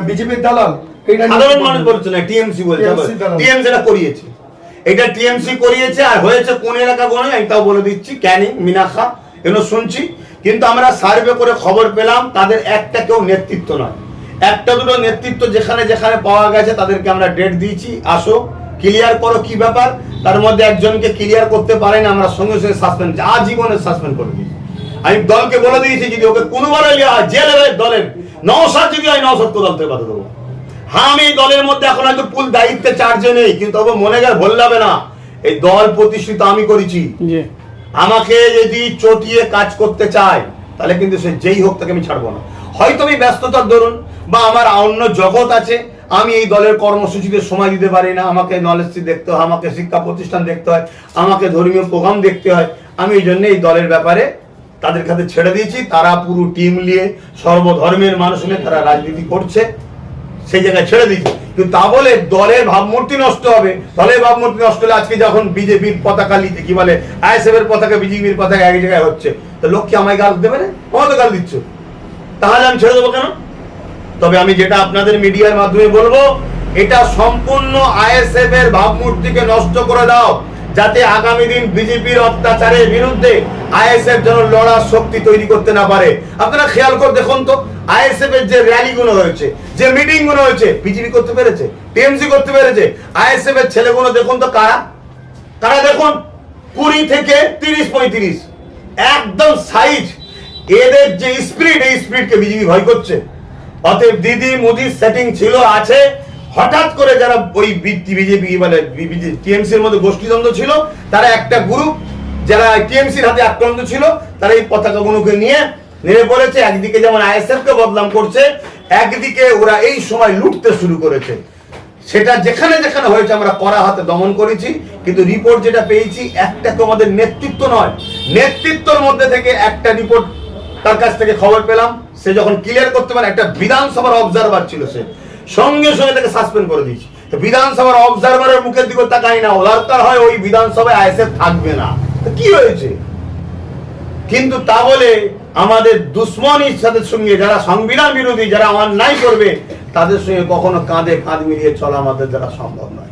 বিজেপির দালাল, সাধারণ মানুষ বলছে না, টিএমসি বলছে, টিএমসি এটা করিয়েছে, এটা টিএমসি করিয়েছে। আর হয়েছে কোন এলাকা কোন, আমি তাও বলে দিচ্ছি, ক্যানিং, মিনাখা, এগুলো শুনছি। কিন্তু আমরা সার্ভে করে খবর পেলাম তাদের একটা কেউ নেতৃত্ব নয়, একটা দুটো নেতৃত্ব যেখানে যেখানে পাওয়া গেছে তাদেরকে আমরা ডেট দিয়েছি, আসো ক্লিয়ার করো কি ব্যাপার। তার মধ্যে একজনকে ক্লিয়ার করতে পারে না, আমরা সঙ্গে সঙ্গে সাসপেন্ড, আজীবনে সাসপেন্ড করে দিয়েছি। আমি দলকে বলে দিয়েছি যদি ওকে কোনোবার জেলে দলের নওশাদ যদি হয়, নওশাদকে দল থেকে বাধা দেবো। হ্যাঁ, আমি এই দলের মধ্যে এখন হয়তো ফুল দায়িত্বে চার্জে নেই, কিন্তু তবে মনে গেলে ভুল যাবে না, এই দল প্রতিষ্ঠিত আমি করেছি। আমাকে যদি চটিয়ে কাজ করতে চায় তাহলে কিন্তু সে যেই হোক তাকে আমি ছাড়বো না। হয়তো আমি ব্যস্ততার দরুন বা আমার অন্য জগৎ আছে, আমি এই দলের কর্মসূচিতে সময় দিতে পারি না, আমাকে নলেজ দেখতে হয়, আমাকে শিক্ষা প্রতিষ্ঠান দেখতে হয়, আমাকে ধর্মীয় প্রোগ্রাম দেখতে হয়। আমি এই জন্য এই দলের ব্যাপারে তাদের কাছে ছেড়ে দিয়েছি। তারা পুরো টিম নিয়ে সর্বধর্মের মানুষ নিয়ে তারা রাজনীতি করছে, সেই জায়গায় ছেড়ে দিয়েছি। কিন্তু তা বলে দলের ভাবমূর্তি নষ্ট হবে, দলের ভাবমূর্তি নষ্ট হলে আজকে যখন বিজেপির পতাকা কি বলে আইএসএফ এর পতাকা বিজেপির পতাকা এক জায়গায় হচ্ছে, তো লোক কি আমায় গাল দেবে না? আমাকে গাল দিচ্ছ, তাহলে আমি ছেড়ে দেবো কেন? তবে আমি যেটা আপনাদের মিডিয়ার মাধ্যমে বলবো, এটা সম্পূর্ণ আইএসএফ এর ভাবমূর্তিকে নষ্ট করে দাও, যাতে আগামী দিন বিজেপির অত্যাচারের বিরুদ্ধে আইএসএফ যেন লড়ার শক্তি তৈরি করতে না পারে। আপনারা খেয়াল করে দেখুন তো, আইএসএফ এর যে র্যালি গুলো হয়েছে, যে মিটিং গুলো হয়েছে, বিজেপি করতে পেরেছে, টিএমসি করতে পেরেছে। আইএসএফ এর ছেলেগুলো দেখুন তো কারা কারা, দেখুন 20 থেকে 30-35, একদম সাইজ। এদের যে স্পিরিট, এই স্পিরিটকে বিজেপি ভয় করছে। অতএব দিদি মোদির সেটিং ছিল, আছে। হঠাৎ করে যারা ওই বিজেপি মানে টিএমসির মধ্যে গোষ্ঠীদ্বন্দ্ব ছিল, তারা একটা গ্রুপ যারা টিএমসির হাতে আক্রান্ত ছিল, তারা এই পতাকাগুলোকে নিয়ে নেমে পড়েছে। একদিকে যেমন আইএসএফ কে বদনাম করছে, একদিকে ওরা এই সময় লুটতে শুরু করেছে। সেটা যেখানে যেখানে হয়েছে আমরা কড়া হাতে দমন করেছি। কিন্তু রিপোর্ট যেটা পেয়েছি, একটা তো আমাদের নেতৃত্ব নয়, নেতৃত্বের মধ্যে থেকে একটা রিপোর্ট তার কাছ থেকে খবর পেলাম, সে যখন ক্লিয়ার করতে পারে, একটা বিধানসভার অবজারভার ছিল, সে সঙ্গে সঙ্গে তাকে সাসপেন্ড করে দিয়েছে। বিধানসভার অবজারভারের মুখের দিকে তাকাই না, দরকার হয় ওই বিধানসভায় আইএসএফ থাকবে না, কি হয়েছে? কিন্তু তা বলে আমাদের দুশ্মনীর সাথে সঙ্গে যারা সংবিধান বিরোধী, যারা অন্যায় করবে, তাদের সঙ্গে কখনো কাঁধে কাঁধ মিলিয়ে চলা আমাদের দ্বারা সম্ভব নয়।